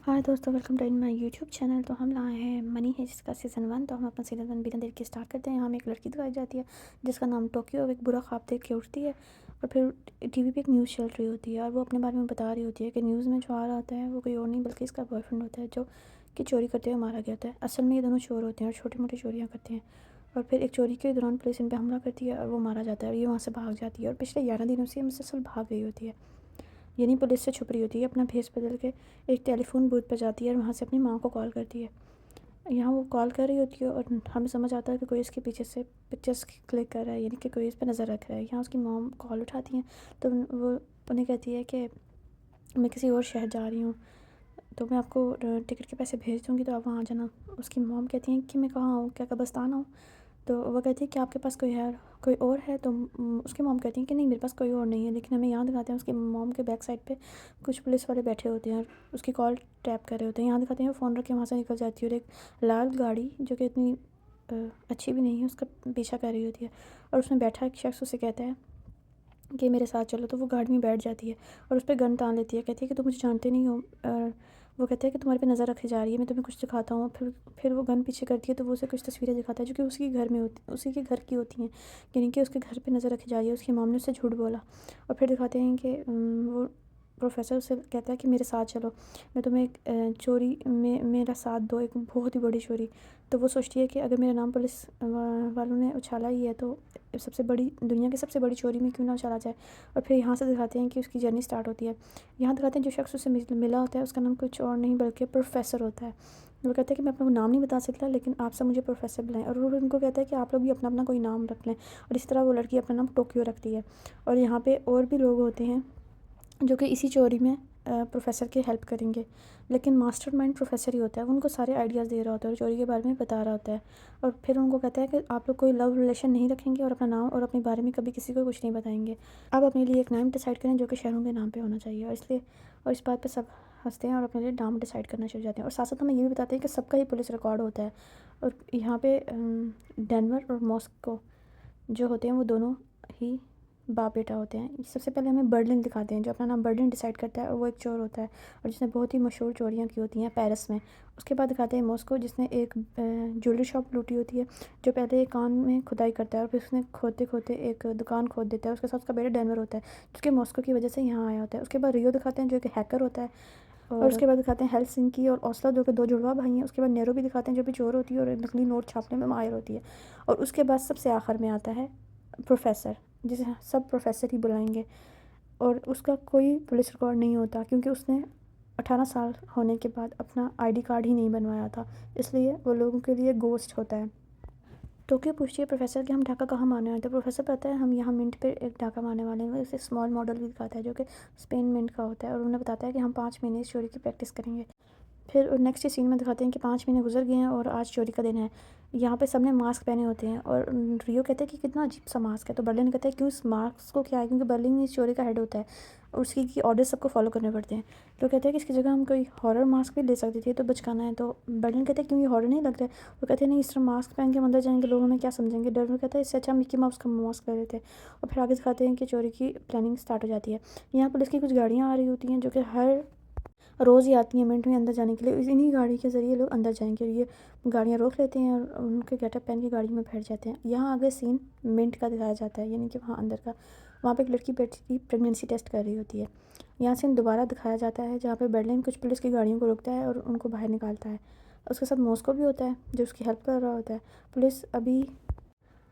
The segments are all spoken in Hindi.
हाय दोस्तों, welcome to in my YouTube channel. तो हम लाए हैं मनी है जिसका सीज़न 1। तो हम अपना सीज़न 1 बिना देर के स्टार्ट करते हैं। हमें एक लड़की दिखाई जाती है जिसका नाम टोक्यो। एक बुरा ख्वाब देख के उठती है और फिर टीवी पे एक न्यूज़ चल रही होती है और वो अपने बारे में बता रही होती है कि न्यूज़ में जो आ रहा होता है वो कोई और नहीं बल्कि इसका बॉयफ्रेंड होता है जो कि चोरी करते हुए मारा गया होता है। असल में ये दोनों चोर होते हैं और छोटी मोटी चोरियाँ करते हैं। और फिर एक चोरी के दौरान पुलिस इन पर हमला करती है और वो मारा जाता है और ये वहाँ से भाग जाती है। और पिछले 11 दिनों से ये मुसलसल भाग गई होती है, यानी पुलिस से छुप रही होती है। अपना भेस बदल के एक टेलीफोन बूथ पर जाती है और वहाँ से अपनी माँ को कॉल करती है। यहाँ वो कॉल कर रही होती है और हमें समझ आता है कि कोई इसके पीछे से पिक्चर्स क्लिक कर रहा है, यानी कि कोई इस पर नज़र रख रहा है। यहाँ उसकी मॉम कॉल उठाती हैं तो वो उन्हें कहती है कि मैं किसी और शहर जा रही हूँ, तो मैं आपको टिकट के पैसे भेज दूँगी, तो आप वहाँ आ जाना। उसकी मॉम कहती हैं कि मैं कहाँ हूँ, क्या कब्रिस्तान हूँ? तो वो कहती है कि आपके पास कोई और है? तो उसकी मॉम कहती हैं कि नहीं, मेरे पास कोई और नहीं है। लेकिन हमें यहाँ दिखाते हैं उसकी मॉम के बैक साइड पे कुछ पुलिस वाले बैठे होते हैं और उसकी कॉल टैप कर रहे होते हैं। यहाँ दिखाते हैं वो फ़ोन रख के वहाँ से निकल जाती है और एक लाल गाड़ी जो कि इतनी अच्छी भी नहीं है उसका पीछा कर रही होती है और उसमें बैठा एक शख्स उसे कहता है कि मेरे साथ चलो। तो वो गाड़ी में बैठ जाती है और उस पर गन तान लेती है। कहती है कि तुम मुझे जानते नहीं हो। और वो कहता है कि तुम्हारे पे नज़र रखी जा रही है, मैं तुम्हें कुछ दिखाता हूँ। फिर वो गन पीछे करती है तो वो उसे कुछ तस्वीरें दिखाता है जो कि उसी के घर की होती हैं, यानी कि उसके घर पे नज़र रखी जा रही है। उसकी मॉम ने उससे झूठ बोला। और फिर दिखाते हैं कि वो प्रोफेसर उससे कहता है कि मेरे साथ चलो, मैं तुम्हें एक चोरी में मेरा साथ दो, एक बहुत ही बड़ी चोरी। तो वो सोचती है कि अगर मेरा नाम पुलिस वालों ने उछाला ही है तो सबसे बड़ी दुनिया की सबसे बड़ी चोरी में क्यों ना उछाला जाए। और फिर यहाँ से दिखाते हैं कि उसकी जर्नी स्टार्ट होती है। यहाँ दिखाते हैं जो शख्स उससे मिला होता है उसका नाम कुछ और नहीं बल्कि प्रोफेसर होता है। वो कहता है कि मैं अपना नाम नहीं बता सकता, लेकिन आप सब मुझे प्रोफेसर बुलाएं। और वो उनको कहता है कि आप लोग भी अपना अपना कोई नाम रख लें। और इस तरह वो लड़की अपना नाम टोक्यो रखती है। और यहाँ पे और भी लोग होते हैं जो कि इसी चोरी में प्रोफेसर की हेल्प करेंगे, लेकिन मास्टरमाइंड प्रोफेसर ही होता है। वो उनको सारे आइडियाज़ दे रहा होता है और चोरी के बारे में बता रहा होता है। और फिर उनको कहता है कि आप लोग कोई लव रिलेशन नहीं रखेंगे और अपना नाम और अपने बारे में कभी किसी को कुछ नहीं बताएंगे। आप अपने लिए एक नाम डिसाइड करें जो कि शहरों के नाम पे होना चाहिए। और इस बात पे सब हंसते हैं और अपने लिए नाम डिसाइड करना शुरू हो जाते हैं। और साथ साथ हमें ये भी बताते हैं कि सबका ही पुलिस रिकॉर्ड होता है। और यहाँ पे डेनवर और मॉस्को जो होते हैं वो दोनों ही बाप बेटा होते हैं। सबसे पहले हमें बर्लिन दिखाते हैं जो अपना नाम बर्लिन डिसाइड करता है और वो एक चोर होता है और जिसने बहुत ही मशहूर चोरियाँ की होती हैं पेरिस में। उसके बाद दिखाते हैं मॉस्को जिसने एक ज्वेलरी शॉप लूटी होती है, जो पहले एक कान में खुदाई करता है और फिर उसने खोदते खोदते एक दुकान खोद देता है। उसके साथ उसका बेटा डेनवर होता है जिसके मॉस्को की वजह से यहाँ आया होता है। उसके बाद रियो दिखाते हैं जो एक हैकर होता है। और उसके बाद दिखाते हैं हेलसिंकी और ओस्लो जो कि दो जुड़वा भाई हैं। उसके बाद नैरोबी दिखाते हैं जो भी चोर होती है और नकली नोट छापने में माहिर होती है। और उसके बाद सबसे आखिर में आता है प्रोफेसर, जिसे सब प्रोफेसर ही बुलाएंगे। और उसका कोई पुलिस रिकॉर्ड नहीं होता क्योंकि उसने 18 साल होने के बाद अपना आईडी कार्ड ही नहीं बनवाया था, इसलिए वो लोगों के लिए गोस्ट होता है। टोक्यो पूछती है प्रोफेसर कि हम डाका कहाँ मारने वाले थे। प्रोफेसर पता है हम यहाँ मिंट पे एक डाका मारने वाले हैं। इसे स्मॉल मॉडल भी दिखाता है जो कि स्पेन मिंट का होता है और उन्हें बताता है कि हम 5 महीने इस चोरी की प्रैक्टिस करेंगे। फिर नेक्स्ट सीन में दिखाते हैं कि 5 महीने गुजर गए हैं और आज चोरी का दिन है। यहाँ पे सबने मास्क पहने होते हैं और रियो कहते हैं कि कितना अजीब सा मास्क है। तो बर्लिन कहता है क्यों इस मास्क को क्या है, क्योंकि बर्लिन इस चोरी का हेड होता है और उसकी की ऑर्डर सबको फॉलो करने पड़ते हैं। तो कहते हैं कि इसकी जगह हम कोई हॉरर मास्क भी ले सकते थे तो बचकाना है। तो बर्लिन कहते हैं क्यों ये हॉरर नहीं लग रहा है। वो कहते हैं नहीं, इस तरह मास्क पहन के हम अंदर जाएंगे लोग हमें क्या समझेंगे। डर कहता है इससे अच्छा मिक्की माउस का मास्क ले लेते हैं। और फिर आगे दिखाते हैं कि चोरी की प्लानिंग स्टार्ट हो जाती है। यहाँ पुलिस की कुछ गाड़ियाँ आ रही होती हैं जो कि हर रोज़ ही आती हैं मिनट में अंदर जाने के लिए। इन्हीं गाड़ी के ज़रिए लोग अंदर जाएंगे। ये गाड़ियाँ रोक लेते हैं और उनके गेटअप पहन के गाड़ी में बैठ जाते हैं। यहाँ आगे सीन मिंट का दिखाया जाता है, यानी कि वहाँ अंदर का। वहाँ पे एक लड़की बैठी प्रेगनेंसी टेस्ट कर रही होती है। यहाँ सीन दोबारा दिखाया जाता है जहाँ पे बर्लिन कुछ पुलिस की गाड़ियों को रोकता है और उनको बाहर निकालता है। उसके साथ मॉस्को भी होता है जो उसकी हेल्प कर रहा होता है। पुलिस अभी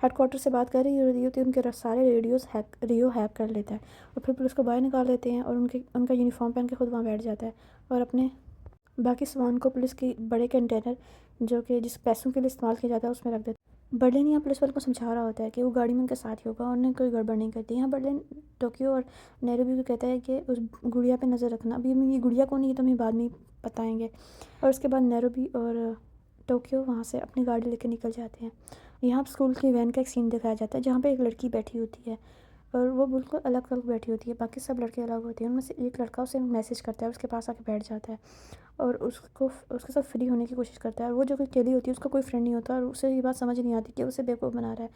हेडक्वार्टर से बात कर रही होती है, उनके सारे रेडियोस रियो हैक कर लेता है और फिर पुलिस को बाहर निकाल लेते हैं और उनका यूनिफॉर्म पहन के खुद वहाँ बैठ जाता है और अपने बाकी सामान को पुलिस की बड़े कंटेनर जो कि जिस पैसों के लिए इस्तेमाल किया जाता है उसमें रख देते हैं। बर्लिन यहाँ पुलिस वालों को समझा रहा होता है कि वो गाड़ी में उनके साथ ही होगा और उन्हें कोई गड़बड़ नहीं करती। यहाँ बर्लिन टोक्यो और नैरोबी को कहता है कि उस गुड़िया पे नज़र रखना। अभी हम ये गुड़िया कौन है ये तो हमें बाद में बताएंगे। और उसके बाद नैरोबी और टोक्यो वहाँ से अपनी गाड़ी लेकर निकल जाते हैं। यहाँ स्कूल की वैन का एक सीन दिखाया जाता है जहाँ पे एक लड़की बैठी होती है और वो बिल्कुल अलग अलग बैठी होती है, बाकी सब लड़के अलग होते हैं। उनमें से एक लड़का उसे मैसेज करता है, उसके पास आके बैठ जाता है और उसके साथ फ्री होने की कोशिश करता है। और वो जो कि अकेली होती है उसका कोई फ्रेंड नहीं होता और उसे ये बात समझ नहीं आती कि उसे बेवकूफ़ बना रहा है।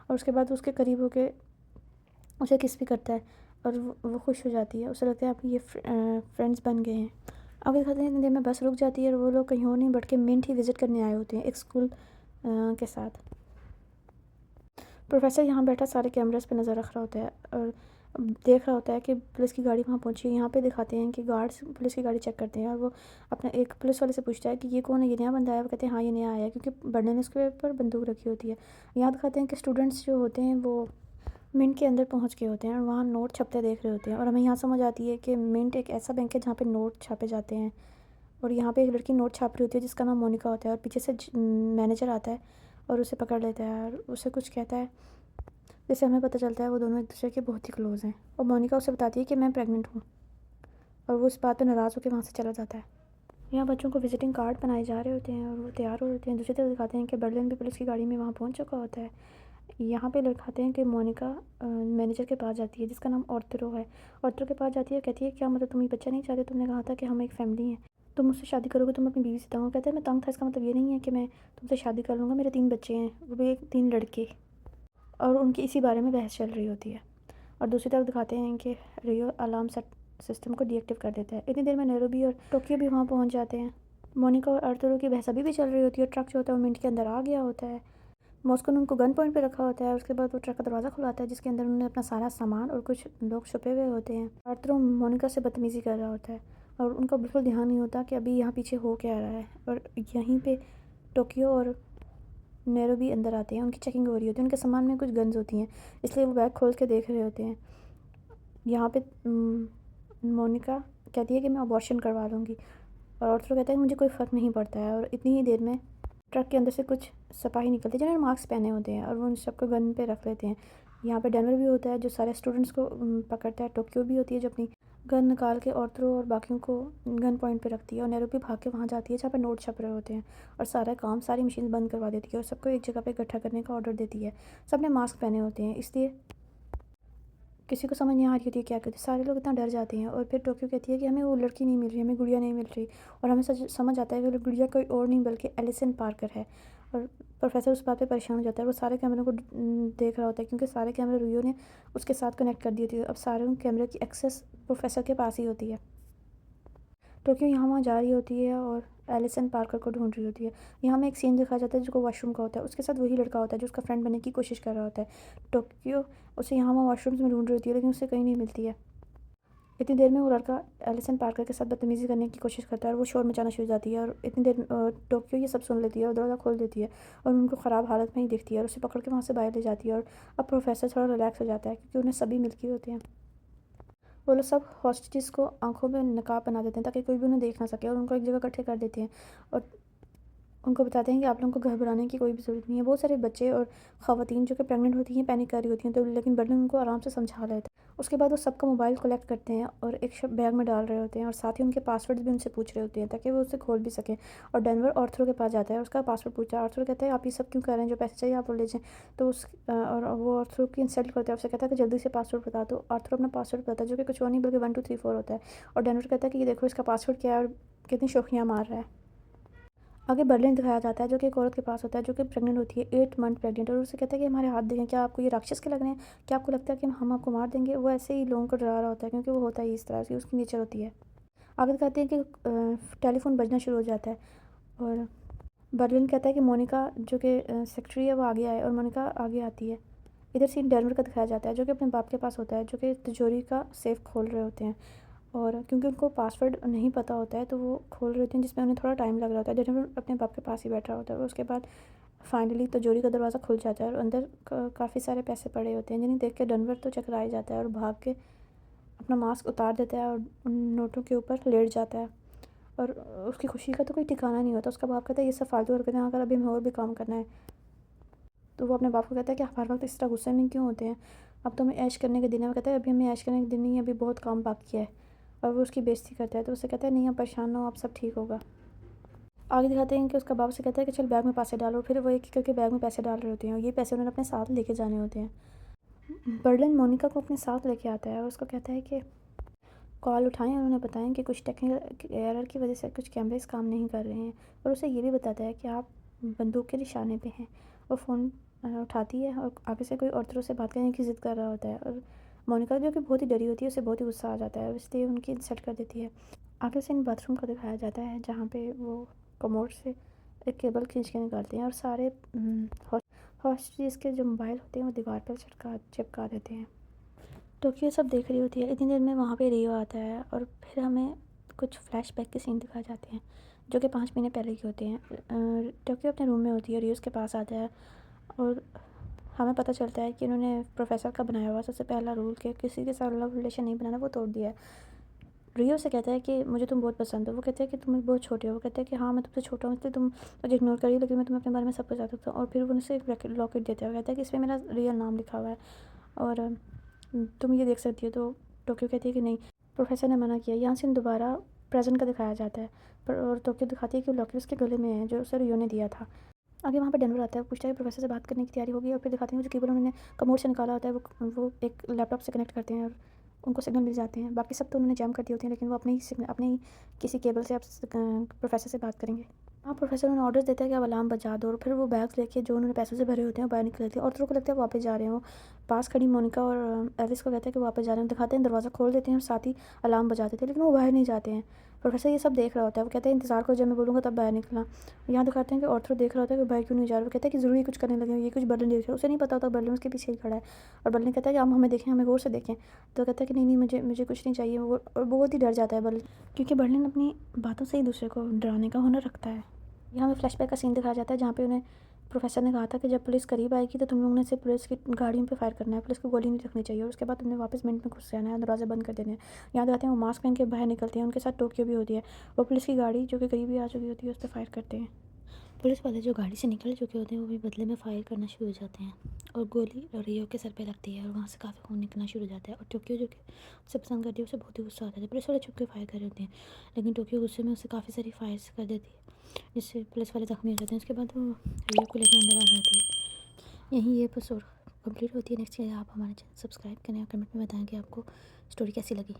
और उसके बाद उसके करीब होके उसे किस भी करता है और वो खुश हो जाती है। उसे लगता है अब ये फ्रेंड्स बन गए हैं। अब दिखाते हैं इतनी देर में बस रुक जाती है और वो लोग कहीं और नहीं बट के मिंट ही विज़िट करने आए होते हैं एक स्कूल के साथ। प्रोफेसर यहाँ बैठा सारे कैमरास पे नज़र रख रहा होता है और देख रहा होता है कि पुलिस की गाड़ी वहाँ पहुँची है। यहाँ पे दिखाते हैं कि गार्ड्स पुलिस की गाड़ी चेक करते हैं और वो अपना एक पुलिस वाले से पूछता है कि ये कौन है, ये नया बंदा आया? वो कहते हैं हाँ ये नया आया है, क्योंकि बंदे ने उसके ऊपर बंदूक रखी होती है। यहाँ दिखाते हैं कि स्टूडेंट्स जो होते हैं वो मिंट के अंदर पहुँच गए होते हैं और वहाँ नोट छपते देख रहे होते हैं। और हमें यहाँ समझ आती है कि मिंट एक ऐसा बैंक है जहाँ पे नोट छापे जाते हैं। और यहाँ पे एक लड़की नोट छाप रही होती है जिसका नाम मोनिका होता है और पीछे से मैनेजर आता है और उसे पकड़ लेता है और उसे कुछ कहता है, जिससे हमें पता चलता है वो दोनों एक दूसरे के बहुत ही क्लोज़ हैं। और मोनिका उसे बताती है कि मैं प्रेग्नेंट हूँ और वो इस बात पर नाराज़ होकर वहाँ से चला जाता है। यहाँ बच्चों को विजिटिंग कार्ड बनाए जा रहे होते हैं और वो तैयार हो रहे होते हैं। दूसरी तरफ दिखाते हैं कि बर्लिन भी पुलिस की गाड़ी में वहाँ पहुँच चुका होता है। यहाँ पे दिखाते हैं कि मोनिका मैनेजर के पास जाती है जिसका नाम ऑर्थरो है। ऑर्थरो के पास जाती है, कहती है क्या मतलब तुम ये बच्चा नहीं चाहते? तुमने कहा था कि हम एक फ़ैमिली हैं, तुम मुझसे शादी करोगे, तुम अपनी बीवी से तंग हो। कहता है मैं तंग था इसका मतलब ये नहीं है कि मैं तुमसे शादी कर लूँगा, मेरे 3 बच्चे हैं, वो भी 3 लड़के। और उनकी इसी बारे में बहस चल रही होती है। और दूसरी तरफ दिखाते हैं कि रियो अलार्म सेट सिस्टम को डीएक्टिव कर देता है। इतनी देर में नैरोबी और टोक्यो भी वहाँ पहुँच जाते हैं। मोनिका और अर्थरो की बहस अभी भी चल रही होती है। ट्रक जो होता है वो मिनट के अंदर आ गया होता है। मॉस्को ने उनको गन पॉइंट पे रखा होता है। उसके बाद वो ट्रक का दरवाज़ा खुलाता है जिसके अंदर उन्होंने अपना सारा सामान और कुछ लोग छुपे हुए होते हैं। अर्थरो मोनिका से बदतमीज़ी कर रहा होता है और उनका बिल्कुल ध्यान नहीं होता कि अभी यहाँ पीछे हो क्या रहा है। और यहीं पे टोक्यो और नैरोबी अंदर आते हैं। उनकी चेकिंग हो रही होती है, उनके सामान में कुछ गन्स होती हैं, इसलिए वो बैग खोल के देख रहे होते हैं। यहाँ पे मोनिका कहती है कि मैं अबॉर्शन करवा लूँगी और ऑर्थरो कहता है कि मुझे कोई फ़र्क नहीं पड़ता है। और इतनी ही देर में ट्रक के अंदर से कुछ सिपाही निकलते हैं जिन्होंने मास्क पहने होते हैं और वो उन सबको गन पे रख लेते हैं। यहाँ पे डेनवर भी होता है जो सारे स्टूडेंट्स को पकड़ता है। टोक्यो भी होती है जो अपनी गन निकाल के ऑर्थरो और बाकियों को गन पॉइंट पे रखती है। और नैरोबी भाग के वहाँ जाती है जहाँ पे नोट छप रहे होते हैं और सारा काम सारी मशीन बंद करवा देती है और सबको एक जगह पे इकट्ठा करने का ऑर्डर देती है। सब ने मास्क पहने होते हैं, इसलिए किसी को समझ नहीं आ रही होती है क्या करती। सारे लोग इतना डर जाते हैं। और फिर टोक्यो कहती है कि हमें वो लड़की नहीं मिल रही, हमें गुड़िया नहीं मिल रही। और हमें समझ आता है कि वो गुड़िया कोई और नहीं बल्कि एलिसन पार्कर है। और प्रोफेसर उस बात पे परेशान हो जाता है। वो सारे कैमरों को देख रहा होता है क्योंकि सारे कैमरे रियो ने उसके साथ कनेक्ट कर दी होती है। अब सारे कैमरे की एक्सेस प्रोफेसर के पास ही होती है। टोक्यो यहाँ वहाँ जा रही होती है और एलिसन पार्कर को ढूंढ रही होती है। यहाँ में एक सीन दिखाया जाता है जो वॉशरूम का होता है। उसके साथ वही लड़का होता है जो उसका फ्रेंड बनने की कोशिश कर रहा होता है। टोक्यो उसे यहाँ वहाँ वॉशरूम्स में ढूंढ रही होती है लेकिन उसे कहीं नहीं मिलती है। इतनी देर में वो लड़का एलिसन पार्कर के साथ बदतमीज़ी करने की कोशिश करता है और वो शोर मचाना शुरू हो जाती है। और इतनी देर टोक्यो ये सब सुन लेती है और दरवाज़ा खोल देती है और उनको ख़राब हालत में ही दिखती है और उसे पकड़ के वहाँ से बाहर ले जाती है। और अब प्रोफेसर थोड़ा रिलैक्स हो जाता है क्योंकि उन्हें सभी मिल के होते हैं। वो लोग सब हॉस्टेजेस को आंखों में नकाब बना देते हैं ताकि कोई भी उन्हें देख ना सके और उनको एक जगह इकट्ठे कर देते हैं और उनको बताते हैं कि आप लोगों को घबराने की कोई भी ज़रूरत नहीं है। बहुत सारे बच्चे और ख़वातीन जो कि प्रेग्नेंट होती हैं पैनिक कर रही होती हैं, तो लेकिन बर्लिन उनको आराम से समझा रहे थे। उसके बाद वो सबका मोबाइल कलेक्ट करते हैं और एक बैग में डाल रहे होते हैं और साथ ही उनके पासवर्ड्स भी उनसे पूछ रहे होते हैं ताकि वो उसे खोल भी सकें। और डेनवर ऑर्थरो के पास जाता है और उसका पासवर्ड पूछता है। ऑर्थरो कहता है आप ये सब क्यों कर रहे हैं, जो पैसे चाहिए आप वो ले जाएँ। तो और वो ऑर्थरो की इंसल्ट करता है, उससे कहता है कि जल्दी से पासवर्ड बता दो। ऑर्थरो अपना पासवर्ड बताता है जो कि कुछ और नहीं बल्कि 1 2 3 4 होता है। और डेनवर कहता है कि ये देखो इसका पासवर्ड क्या है और कितनी शौखियाँ मार रहा है। आगे बर्लिन दिखाया जाता है जो कि एक औरत के पास होता है जो कि प्रेग्नेंट होती है, 8 मंथ प्रेग्नेंट। और उससे कहता है कि हमारे हाथ देखें, क्या आपको ये राक्षस के लग रहे हैं, क्या आपको लगता है कि हम आपको मार देंगे। वो ऐसे ही लोगों को डरा रहा होता है क्योंकि वो होता ही इस तरह से, उसकी नेचर होती है। आगे दिखाते हैं कि टेलीफोन बजना शुरू हो जाता है और बर्लिन कहता है कि मोनिका जो कि सेक्रेटरी है वो आगे आए और मोनिका आगे आती है। इधर सीन डेनवर का दिखाया जाता है जो कि अपने बाप के पास होता है जो कि तिजोरी का सेफ खोल रहे होते हैं। और क्योंकि उनको पासवर्ड नहीं पता होता है तो वो खोल रहे होते हैं जिसमें उन्हें थोड़ा टाइम लग रहा होता है। डेनवर अपने बाप के पास ही बैठा होता है और उसके बाद फाइनली तिजोरी का दरवाज़ा खुल जाता है और अंदर काफ़ी सारे पैसे पड़े होते हैं जिन्हें देख के डेनवर तो चकरा जाता है और भाग के अपना मास्क उतार देता है और उन नोटों के ऊपर लेट जाता है। और उसकी खुशी का तो कोई ठिकाना नहीं होता। उसका बाप कहता है ये सब फालतू हरकतें ना कर, अभी हमें और भी काम करना है। तो वो अपने बाप को कहता है कि आप हर वक्त इस तरह गुस्से में क्यों होते हैं, अब तो हमें ऐश करने के दिन है। वो कहता है अभी हमें ऐश करने के दिन नहीं है, अभी बहुत काम बाकी है। और वो उसकी बेइज्जती करता है तो उससे कहता है नहीं आप परेशान ना हो, आप सब ठीक होगा। आगे दिखाते हैं कि उसका बाप से कहता है कि चल बैग में पैसे डालो। फिर वो एक एक करके बैग में पैसे डाल रहे होते हैं और ये पैसे उन्होंने अपने साथ लेके जाने होते हैं। बर्लिन मोनिका को अपने साथ लेके आता है और उसको कहता है कि कॉल उठाएं और उन्हें बताएं कि कुछ टेक्निकल एरर की वजह से कुछ कैमरेज काम नहीं कर रहे हैं। और उसे ये भी बताता है कि आप बंदूक के निशाने पे हैं। वो फ़ोन उठाती है और आगे से कोई और तरह से बात करने की ज़िद कर रहा होता है और मोनिका जो कि बहुत ही डरी होती है उसे बहुत ही गुस्सा आ जाता है और इसलिए उनकी इंसल्ट कर देती है। आगे सीन बाथरूम का दिखाया जाता है जहाँ पे वो कमोड से एक केबल खींच के निकालते हैं और सारे हॉस्टेज के जो मोबाइल होते हैं वो दीवार पर चिपका देते हैं। टोक्यो सब देख रही होती है। इतनी देर में वहाँ पे रियो आता है और फिर हमें कुछ फ्लैशबैक के सीन दिखाए जाते हैं जो कि 5 महीने पहले के होते हैं। टोक्यो अपने रूम में होती है और रियो उसके पास आता है और हमें पता चलता है कि उन्होंने प्रोफेसर का बनाया हुआ सबसे पहला रूल कि किसी के साथ लव रिलेशन नहीं बनाना, वो तोड़ दिया है। रियो से कहता है कि मुझे तुम बहुत पसंद हो। वो कहता है कि तुम बहुत छोटे हो। वो कहता है कि हाँ मैं तुमसे छोटा हूँ इसलिए तुम मुझे इग्नोर करिए, लेकिन मैं तुम्हें अपने बारे में सब कुछ बता सकता हूँ। और फिर वो उनसे एक लॉकेट देता है। वो कहता है कि इसमें मेरा रियल नाम लिखा हुआ है और तुम ये देख सकती हो। तो टोक्यो कहती है कि नहीं, प्रोफेसर ने मना किया। यहाँ से दोबारा प्रेजेंट का दिखाया जाता है और टोक्यो दिखाती है कि लॉकेट उसके गले में है जो उसे रियो ने दिया था। आगे वहाँ पे डेनवर आता है। वो पूछता है कि प्रोफेसर से बात करने की तैयारी होगी और फिर दिखाते हैं जो केबल उन्होंने कमोड से निकाला होता है वो एक लैपटॉप से कनेक्ट करते हैं और उनको सिग्नल मिल जाते हैं। बाकी सब तो उन्होंने जैम कर दिए होते हैं, लेकिन वो अपने ही किसी केबल से आप प्रोफेसर से बात करेंगे। हाँ, प्रोफेसर उन्हें ऑर्डर्स देता है कि आप अलार्म बजा दो और फिर वो बैग्स लेके जो उन्होंने पैसों से भरे होते हैं वो बाहर निकलते हैं। और को लगता है वो वापस जा रहे हो। पास खड़ी मोनिका और एलिस को कहता है कि वो वापस जा रहे हैं। दिखाते हैं दरवाज़ा खोल देते हैं और साथ ही अलार्म बजा देते हैं, लेकिन वो बाहर नहीं जाते हैं। प्रोफेसर ये सब देख रहा होता है। वो कहता है इंतज़ार करो, जब मैं बोलूँगा तब बाहर निकलना। यहाँ दिखाते हैं कि ऑर्थर देख रहा होता है कि बाहर क्यों नहीं जा रहा। वो कहता है कि ज़रूरी कुछ करने लगे, ये कुछ बर्लिन देख रहा है। उसे नहीं पता होता बर्लिन उसके पीछे ही खड़ा है और बर्लिन कहता है कि आप हमें देखें, हमें गौर से देखें। तो कहता है कि नहीं नहीं, मुझे कुछ नहीं चाहिए। वो और बहुत ही डर जाता है बर्लिन, क्योंकि बर्लिन अपनी बातों से ही दूसरे को डराने का हुनर रखता है। यहाँ हमें फ्लैशबैक का सीन दिखाया जाता है जहाँ पे उन्हें प्रोफेसर ने कहा था कि जब पुलिस करीब आएगी तो तुम लोगों ने सिर्फ पुलिस की गाड़ियों पे फायर करना है, पुलिस को गोली नहीं रखनी चाहिए और उसके बाद तुमने वापस मिनट में घुस जाना है, दरवाजे बंद कर देने हैं। यहाँ दिखाते हैं वो मास्क पहन के बाहर निकलते हैं, उनके साथ टोक्यो भी होती है। वो पुलिस की गाड़ी जो कि करीब ही आ चुकी होती है उस पर फायर करते हैं। पुलिस वाले जो गाड़ी से निकल चुके होते हैं वो भी बदले में फायर करना शुरू हो जाते हैं और गोली रियो के सर पे लगती है और वहाँ से काफ़ी खून निकलना शुरू हो जाता है। और टोक्यो जो कि उसे पसंद करती है उसे बहुत ही गुस्सा आता है। पुलिस वाले छुप के फायर कर रहे होते हैं, लेकिन टोक्यो गुस्से में उसे काफ़ी सारी फायर्स कर देती है जिससे पुलिस वाले जख्मी हो जाते हैं। उसके बाद वो रियो को लेकर अंदर आ जाती है। यहीं ये एपिसोड कंप्लीट होती है। नेक्स्ट आप हमारे चैनल सब्सक्राइब करें और कमेंट में बताएं कि आपको स्टोरी कैसी लगी।